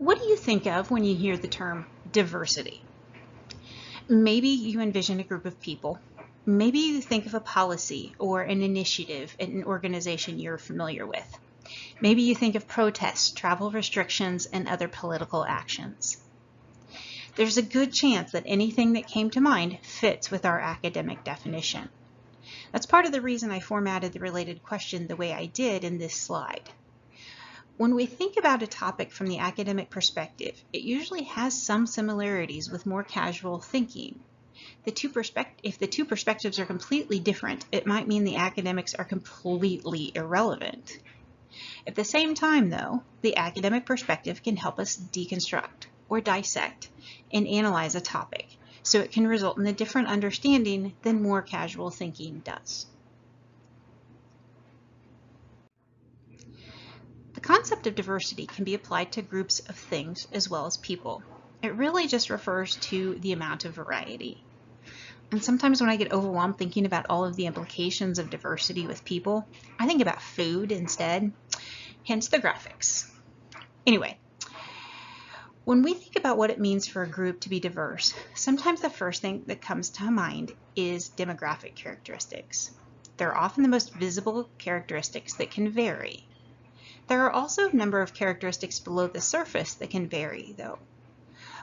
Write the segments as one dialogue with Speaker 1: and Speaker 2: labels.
Speaker 1: What do you think of when you hear the term diversity? Maybe you envision a group of people. Maybe you think of a policy or an initiative at an organization you're familiar with. Maybe you think of protests, travel restrictions, and other political actions. There's a good chance that anything that came to mind fits with our academic definition. That's part of the reason I formatted the related question the way I did in this slide. When we think about a topic from the academic perspective, it usually has some similarities with more casual thinking. If the two perspectives are completely different, it might mean the academics are completely irrelevant. At the same time, though, the academic perspective can help us deconstruct or dissect and analyze a topic, so it can result in a different understanding than more casual thinking does. The concept of diversity can be applied to groups of things as well as people. It really just refers to the amount of variety. And sometimes when I get overwhelmed thinking about all of the implications of diversity with people, I think about food instead, hence the graphics. Anyway, when we think about what it means for a group to be diverse, sometimes the first thing that comes to mind is demographic characteristics. They're often the most visible characteristics that can vary. There are also a number of characteristics below the surface that can vary, though.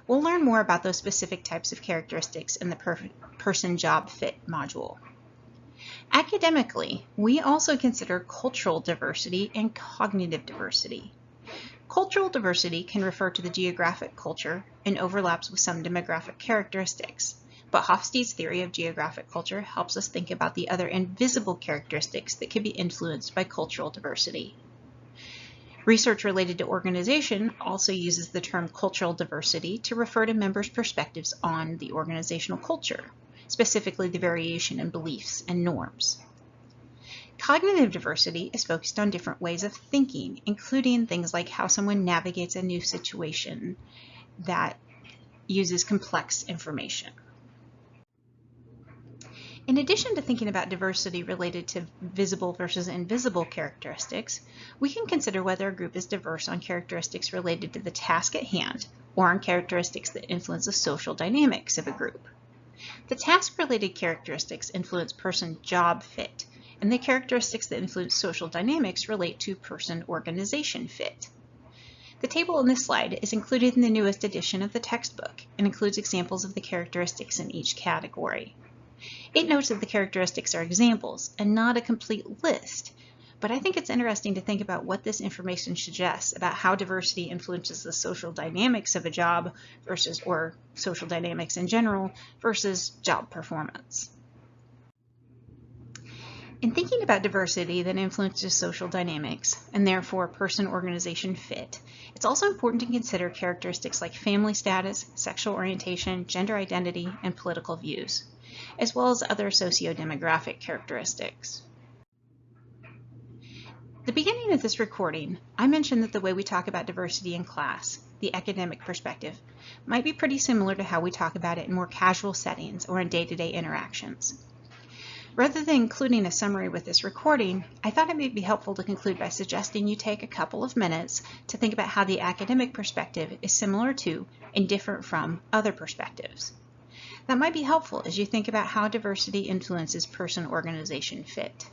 Speaker 1: We'll learn more about those specific types of characteristics in the person job fit module. Academically, we also consider cultural diversity and cognitive diversity. Cultural diversity can refer to the geographic culture and overlaps with some demographic characteristics, but Hofstede's theory of geographic culture helps us think about the other invisible characteristics that can be influenced by cultural diversity. Research related to organization also uses the term cultural diversity to refer to members' perspectives on the organizational culture, specifically the variation in beliefs and norms. Cognitive diversity is focused on different ways of thinking, including things like how someone navigates a new situation that uses complex information. In addition to thinking about diversity related to visible versus invisible characteristics, we can consider whether a group is diverse on characteristics related to the task at hand or on characteristics that influence the social dynamics of a group. The task-related characteristics influence person-job fit, and the characteristics that influence social dynamics relate to person-organization fit. The table in this slide is included in the newest edition of the textbook and includes examples of the characteristics in each category. It notes that the characteristics are examples and not a complete list, but I think it's interesting to think about what this information suggests about how diversity influences the social dynamics of a job or social dynamics in general versus job performance. In thinking about diversity that influences social dynamics and therefore person-organization fit, it's also important to consider characteristics like family status, sexual orientation, gender identity, and political views, as well as other socio-demographic characteristics. At the beginning of this recording, I mentioned that the way we talk about diversity in class, the academic perspective, might be pretty similar to how we talk about it in more casual settings or in day-to-day interactions. Rather than including a summary with this recording, I thought it may be helpful to conclude by suggesting you take a couple of minutes to think about how the academic perspective is similar to and different from other perspectives. That might be helpful as you think about how diversity influences person-organization fit.